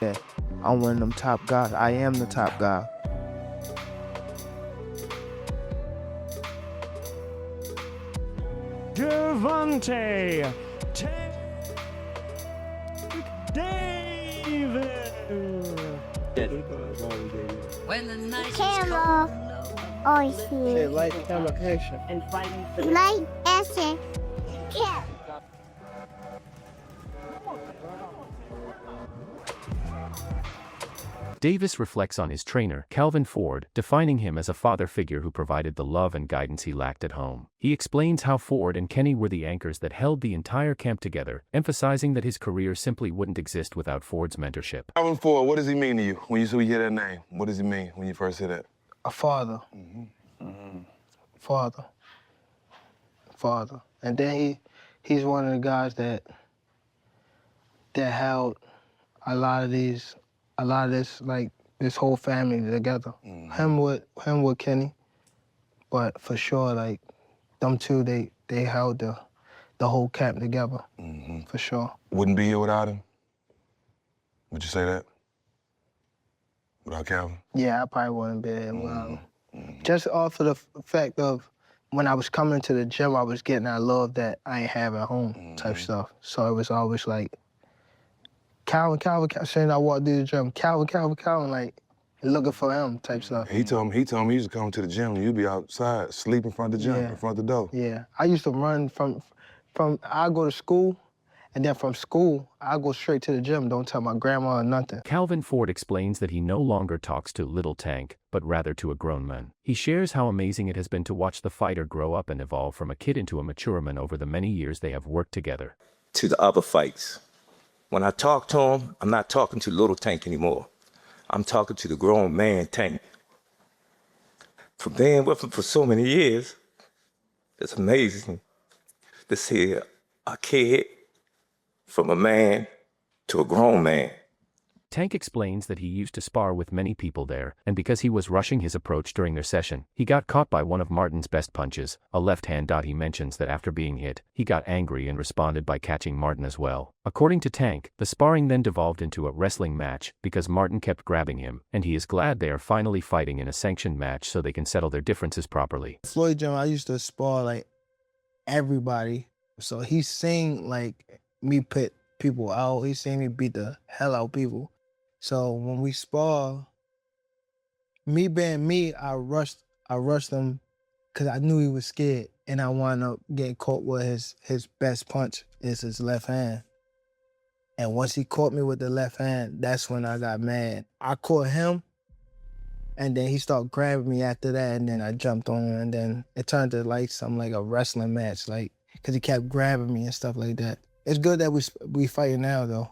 Yeah, I'm one of them top guys. I am the top guy. Gervonta, David. Camera. Oh, Say shit. light camera action. Light action. Yeah. Davis reflects on his trainer, Calvin Ford, defining him as a father figure who provided the love and guidance he lacked at home. He explains how Ford and Kenny were the anchors that held the entire camp together, emphasizing that his career simply wouldn't exist without Ford's mentorship. Calvin Ford, what does he mean to you when you hear that name? What does he mean when you first hear that? A father. Father. Father. And then he's one of the guys that held a lot of this, like, this whole family together. Him with Kenny, but for sure, like, them two, they held the whole camp together, for sure. Wouldn't be here without him? Would you say that? Without Calvin? Yeah, I probably wouldn't be there without him. Just off of the fact of when I was coming to the gym, I was getting that love that I ain't have at home type stuff. So it was always like, Calvin, saying I walked through the gym, Calvin, like, looking for him type stuff. He told me he used to come to the gym and you'd be outside, sleep in front of the gym, Yeah. in front of the door. Yeah, I used to run from I go to school, and then from school, I go straight to the gym, don't tell my grandma or nothing. Calvin Ford explains that he no longer talks to little Tank, but rather to a grown man. He shares how amazing it has been to watch the fighter grow up and evolve from a kid into a mature man over the many years they have worked together. To the other fights. When I talk to him, I'm not talking to little Tank anymore. I'm talking to the grown man Tank. For being with him for so many years, it's amazing to see a kid from a man to a grown man. Tank explains that he used to spar with many people there, and because he was rushing his approach during their session, he got caught by one of Martin's best punches, a left hand. He mentions that after being hit, he got angry and responded by catching Martin as well. According to Tank, the sparring then devolved into a wrestling match because Martin kept grabbing him, and he is glad they are finally fighting in a sanctioned match so they can settle their differences properly. Floyd Gym, I used to spar, like, everybody. So he's seen, like, me put people out. He's seen me beat the hell out of people. So when we spar, me being me, I rushed him because I knew he was scared, and I wound up getting caught with his best punch is his left hand. And once he caught me with the left hand, that's when I got mad. I caught him, and then he started grabbing me after that, and then I jumped on him, and then it turned to like something like a wrestling match, like, because he kept grabbing me and stuff like that. It's good that we fighting now, though.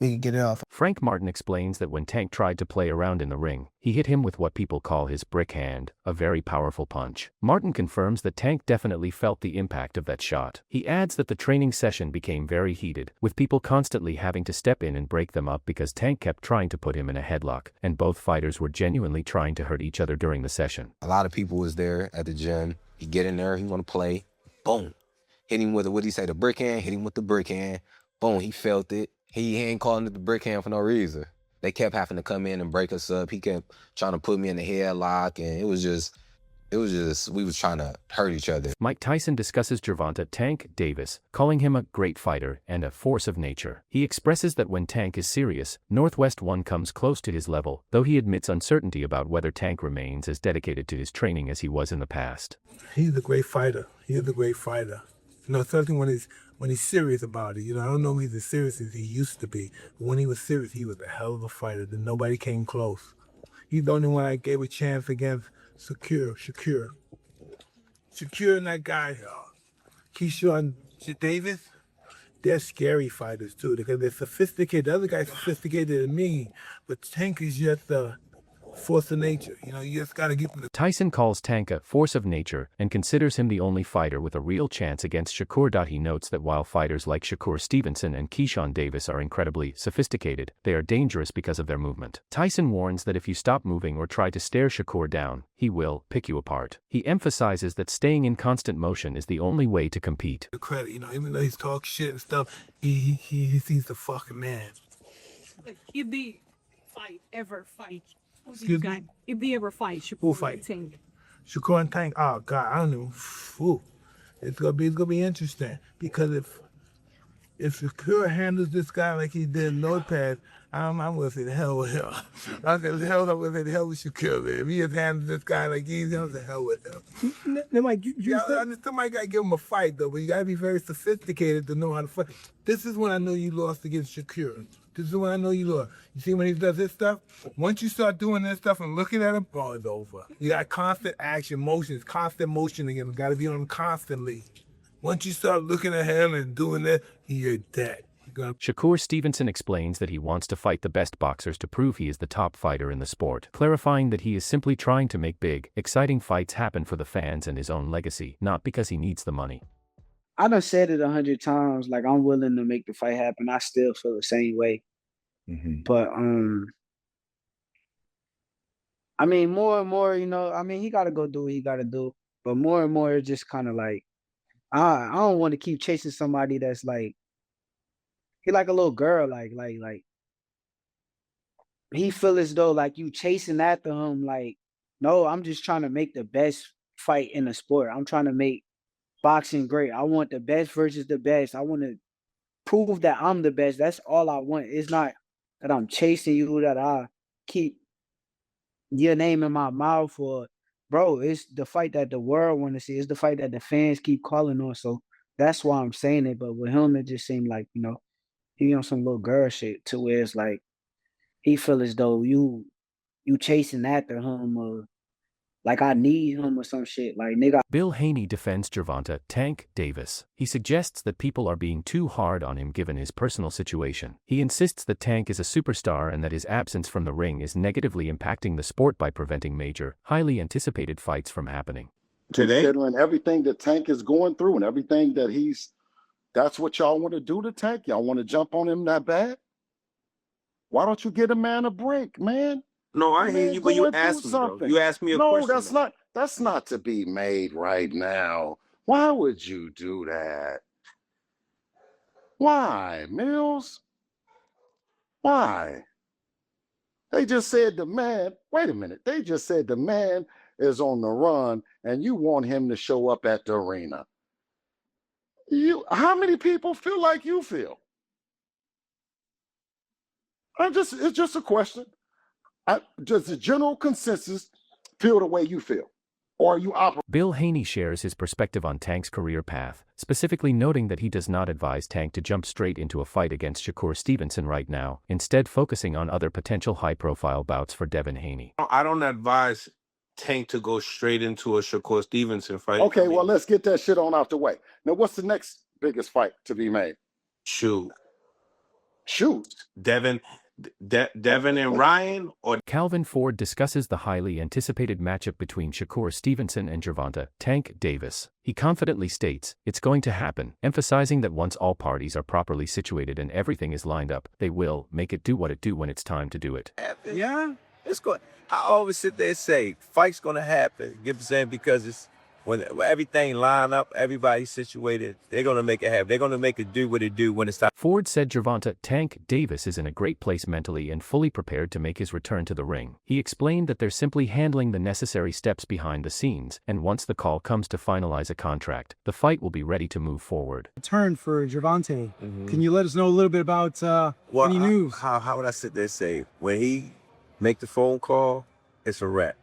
We can get it off. Frank Martin explains that when Tank tried to play around in the ring, he hit him with what people call his brick hand, a very powerful punch. Martin confirms that Tank definitely felt the impact of that shot. He adds that the training session became very heated, with people constantly having to step in and break them up because Tank kept trying to put him in a headlock, and both fighters were genuinely trying to hurt each other during the session. A lot of people was there at the gym. He get in there, he want to play, boom. Hit him with, what did he say, the brick hand? Hit him with the brick hand. Boom, he felt it. He ain't calling it the brick hand for no reason. They kept having to come in and break us up. He kept trying to put me in the headlock, and it was just, we was trying to hurt each other. Mike Tyson discusses Gervonta Tank Davis, calling him a great fighter and a force of nature. He expresses that when Tank is serious, Northwest One comes close to his level, though he admits uncertainty about whether Tank remains as dedicated to his training as he was in the past. He's a great fighter. He's a great fighter. You know, especially when he's serious about it. You know, I don't know if he's as serious as he used to be, but when he was serious, he was a hell of a fighter. Then nobody came close. He's the only one I gave a chance against. Shakur and that guy, Keyshawn Davis, they're scary fighters too, because they're sophisticated. The other guy's sophisticated than me, but Tank is just a force of nature. You know, you just gotta give him the... Tyson calls Tank a force of nature and considers him the only fighter with a real chance against Shakur. He notes that while fighters like Shakur Stevenson and Keyshawn Davis are incredibly sophisticated, they are dangerous because of their movement. Tyson warns that if you stop moving or try to stare Shakur down, he will pick you apart. He emphasizes that staying in constant motion is the only way to compete. The credit, you know, even though he's talking shit and stuff, he's a fucking man. If they ever fight, Excuse me? if they ever fight, Who fight? Shakur and Tank. Oh God, I don't know. Ooh. It's gonna be interesting because if Shakur handles this guy like he did Notepad, I'm gonna say the hell with him. I'm gonna say the hell with Shakur. Man. If he has handled this guy like he's, I'm the hell with him. Like Somebody gotta give him a fight though, but you gotta be very sophisticated to know how to fight. This is when I know you lost against Shakur. This is when I know you lost. You see when he does this stuff? Once you start doing this stuff and looking at him, oh, it's over. You got constant action, motions, constant motion again. Gotta be on him constantly. Once you start looking at him and doing that, you're dead. Shakur Stevenson explains that he wants to fight the best boxers to prove he is the top fighter in the sport, clarifying that he is simply trying to make big, exciting fights happen for the fans and his own legacy, not because he needs the money. I done said it 100 times, like I'm willing to make the fight happen. I still feel the same way. But I mean, more and more, you know, I mean, he got to go do what he got to do. But more and more, it's just kind of like, I don't want to keep chasing somebody that's like, he like a little girl, like he feel as though like you chasing after him. Like, no, I'm just trying to make the best fight in the sport. I'm trying to make boxing great. I want the best versus the best. I want to prove that I'm the best. That's all I want. It's not that I'm chasing you, that I keep your name in my mouth, or bro, it's the fight that the world want to see. It's the fight that the fans keep calling on. So that's why I'm saying it. But with him, it just seemed like, you know, he on some little girl shit to where it's like he feel as though you chasing after him, or like I need him or some shit. Like, nigga. Bill Haney defends Gervonta Tank Davis. He suggests that people are being too hard on him given his personal situation. He insists that Tank is a superstar and that his absence from the ring is negatively impacting the sport by preventing major, highly anticipated fights from happening. Considering everything that Tank is going through and everything that that's what y'all want to do to Tank? Y'all want to jump on him that bad? Why don't you get a man a break, man? No, I hear you, but you asked me, bro. You asked me a question. No, that's not to be made right now. Why would you do that? Why, Mills? Why? They just said the man, wait a minute. They just said the man is on the run and you want him to show up at the arena. How many people feel like you feel? It's just a question. Does the general consensus feel the way you feel? Or are you operating? Bill Haney shares his perspective on Tank's career path, specifically noting that he does not advise Tank to jump straight into a fight against Shakur Stevenson right now, instead focusing on other potential high-profile bouts for Devin Haney. I don't advise Tank to go straight into a Shakur Stevenson fight. Okay, well, let's get that shit on out the way. Now, what's the next biggest fight to be made? Shoot. Devin and Ryan, or Calvin Ford discusses the highly anticipated matchup between Shakur Stevenson and Gervonta Tank Davis. He confidently states, it's going to happen, emphasizing that once all parties are properly situated and everything is lined up, they will make it do what it do when it's time to do it. Yeah, it's going. I always sit there and say, fight's going to happen. You get what I'm saying? Because it's when everything line up, everybody's situated, they're going to make it happen. They're going to make it do what it do when it's time. Ford said Gervonta Tank Davis is in a great place mentally and fully prepared to make his return to the ring. He explained that they're simply handling the necessary steps behind the scenes, and once the call comes to finalize a contract, the fight will be ready to move forward. Turn for Gervonta. Can you let us know a little bit about any news? How would I sit there and say, when he make the phone call, it's a wrap.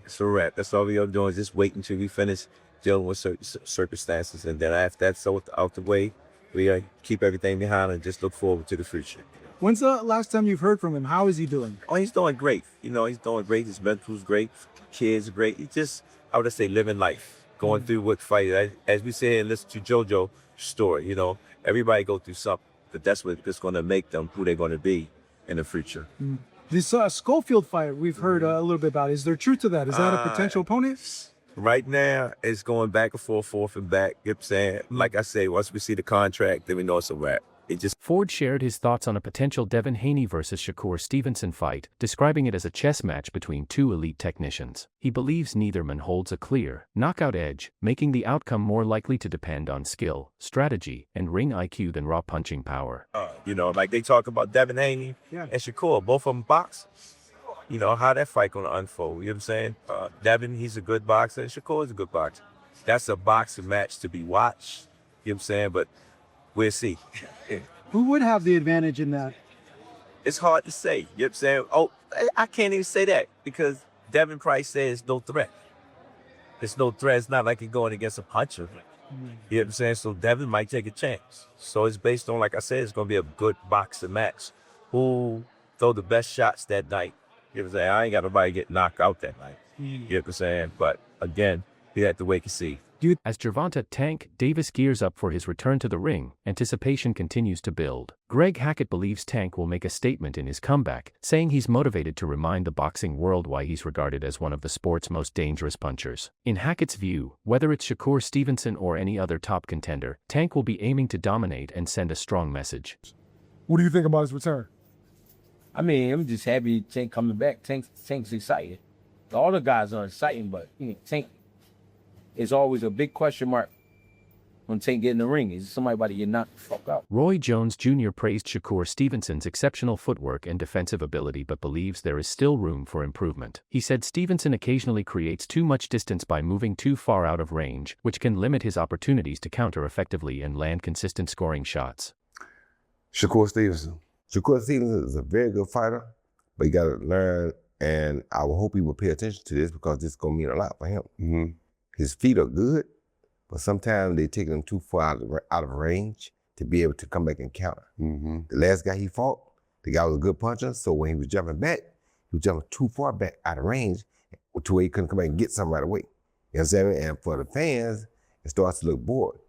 It's a wrap. That's all we are doing is just wait until we finish dealing with certain circumstances. And then after that's out the way, we keep everything behind and just look forward to the future. When's the last time you've heard from him? How is he doing? Oh, he's doing great. You know, he's doing great. His mental's great. Kids are great. He just, I would say, living life, going through what fight. As we say and listen to JoJo's story, you know, everybody go through something, but that's what's going to make them who they're going to be in the future. This Schofield fight we've heard a little bit about. Is there truth to that? Is that a potential opponent? Right now, it's going back and forth and back. You know what I'm saying? Like I say, once we see the contract, then we know it's a wrap. it just. Ford shared his thoughts on a potential Devin Haney versus Shakur Stevenson fight, describing it as a chess match between two elite technicians. He believes neither man holds a clear, knockout edge, making the outcome more likely to depend on skill, strategy, and ring IQ than raw punching power. You know, like they talk about Devin Haney and Shakur, both of them box. You know, how that fight gonna unfold, you know what I'm saying? Devin, he's a good boxer, and Shakur is a good boxer. That's a boxing match to be watched, you know what I'm saying? But we'll see. Who would have the advantage in that? It's hard to say, you know what I'm saying? Oh, I can't even say that because Devin Price says no threat. It's no threat. It's not like he's going against a puncher. You know what I'm saying? So Devin might take a chance. So it's based on, like I said, it's going to be a good boxing match. Who throw the best shots that night? You know what I'm saying? I ain't got nobody get knocked out that night. You know what I'm saying? But again, we have to wait and see. As Gervonta "Tank" Davis gears up for his return to the ring, anticipation continues to build. Greg Hackett believes Tank will make a statement in his comeback, saying he's motivated to remind the boxing world why he's regarded as one of the sport's most dangerous punchers. In Hackett's view, whether it's Shakur Stevenson or any other top contender, Tank will be aiming to dominate and send a strong message. What do you think about his return? I mean, I'm just happy Tank coming back. Tank's excited. All the guys are exciting, but Tank is always a big question mark when Tank get in the ring. Is somebody about to get knocked the fuck out? Roy Jones Jr. praised Shakur Stevenson's exceptional footwork and defensive ability but believes there is still room for improvement. He said Stevenson occasionally creates too much distance by moving too far out of range, which can limit his opportunities to counter effectively and land consistent scoring shots. Shakur Stevenson. Shakur Stevenson is a very good fighter, but you got to learn, and I will hope he will pay attention to this because this is going to mean a lot for him. Mm-hmm. His feet are good, but sometimes they take him too far out of range to be able to come back and counter. Mm-hmm. The last guy he fought, the guy was a good puncher, so when he was jumping back, he was jumping too far back out of range to where he couldn't come back and get something right away. You know what I'm saying? And for the fans, it starts to look bored.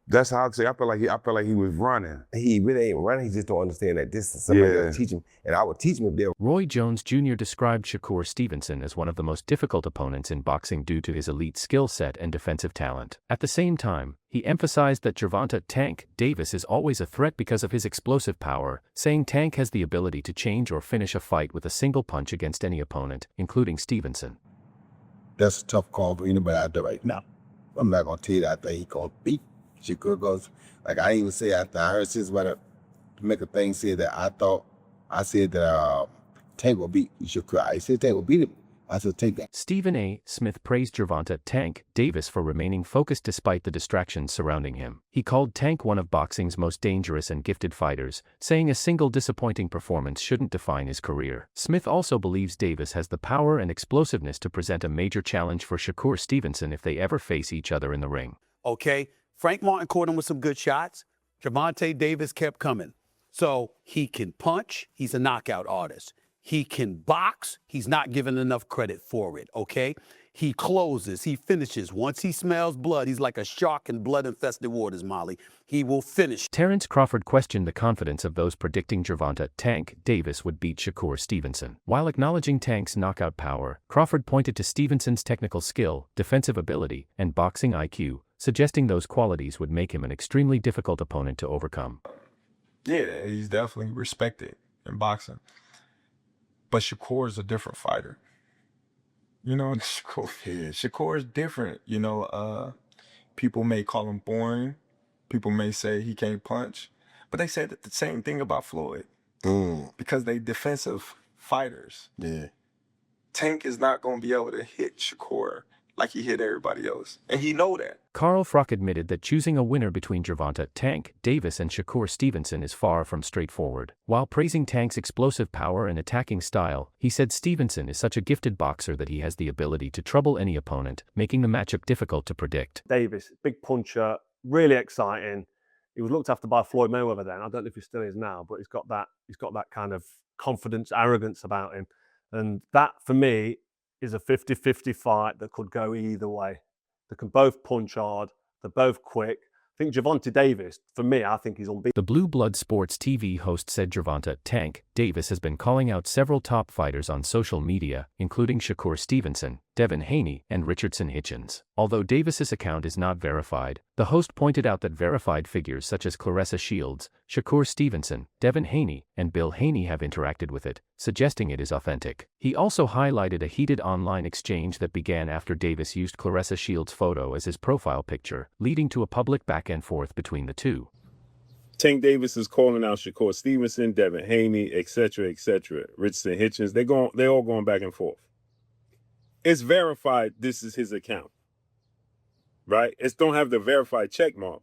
That's how I'd say. I feel like he was running. He really ain't running. He just don't understand that distance. Somebody got to teach him, and I would teach him if they were. Roy Jones Jr. described Shakur Stevenson as one of the most difficult opponents in boxing due to his elite skill set and defensive talent. At the same time, he emphasized that Gervonta "Tank" Davis is always a threat because of his explosive power, saying Tank has the ability to change or finish a fight with a single punch against any opponent, including Stevenson. That's a tough call for anybody out there right now. I'm not going to tell you that I think he's going to beat Shakur goes, like I even say after I heard since about to make a thing said that I said that Tank will beat Shakur. I said Tank will beat him. I said take that. Stephen A. Smith praised Gervonta "Tank" Davis for remaining focused despite the distractions surrounding him. He called Tank one of boxing's most dangerous and gifted fighters, saying a single disappointing performance shouldn't define his career. Smith also believes Davis has the power and explosiveness to present a major challenge for Shakur Stevenson if they ever face each other in the ring. Okay. Frank Martin caught him with some good shots. Gervonta Davis kept coming. So he can punch. He's a knockout artist. He can box. He's not given enough credit for it, okay? He closes. He finishes. Once he smells blood, he's like a shark in blood-infested waters, Molly. He will finish. Terrence Crawford questioned the confidence of those predicting Gervonta "Tank" Davis would beat Shakur Stevenson. While acknowledging Tank's knockout power, Crawford pointed to Stevenson's technical skill, defensive ability, and boxing IQ, suggesting those qualities would make him an extremely difficult opponent to overcome. Yeah, he's definitely respected in boxing. But Shakur is a different fighter. You know, Shakur is different. You know, people may call him boring. People may say he can't punch. But they said the same thing about Floyd. Because they defensive fighters. Yeah. Tank is not going to be able to hit Shakur like he hit everybody else. And he know that. Carl Frock admitted that choosing a winner between Gervonta "Tank" Davis and Shakur Stevenson is far from straightforward. While praising Tank's explosive power and attacking style, he said Stevenson is such a gifted boxer that he has the ability to trouble any opponent, making the matchup difficult to predict. Davis, big puncher, really exciting. He was looked after by Floyd Mayweather then. I don't know if he still is now, but he's got that kind of confidence, arrogance about him. And that, for me, is a 50-50 fight that could go either way. They can both punch hard. They're both quick. I think Gervonta Davis, for me, I think he's unbeatable. The Blue Blood Sports TV host said Gervonta "Tank" Davis has been calling out several top fighters on social media, including Shakur Stevenson, Devin Haney, and Richardson Hitchens. Although Davis's account is not verified, the host pointed out that verified figures such as Claressa Shields, Shakur Stevenson, Devin Haney, and Bill Haney have interacted with it, suggesting it is authentic. He also highlighted a heated online exchange that began after Davis used Claressa Shields' photo as his profile picture, leading to a public back and forth between the two. Tank Davis is calling out Shakur Stevenson, Devin Haney, etc., etc. Richardson Hitchens. They're all going back and forth. It's verified this is his account, right? It don't have the verified check mark,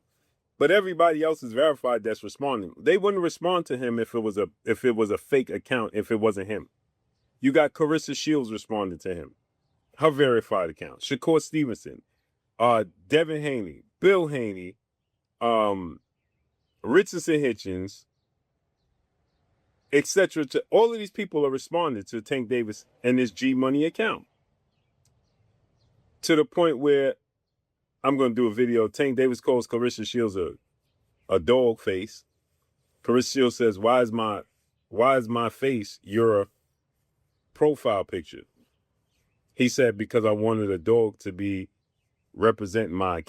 but everybody else is verified that's responding. They wouldn't respond to him if it was a fake account, if it wasn't him. You got Claressa Shields responding to him, her verified account. Shakur Stevenson, Devin Haney, Bill Haney, Richardson Hitchens, etc. All of these people are responding to Tank Davis and his G Money account. To the point where I'm going to do a video. Tank Davis calls Claressa Shields a dog face. Claressa Shields says, why is my face your profile picture? He said, because I wanted a dog to be representing my account.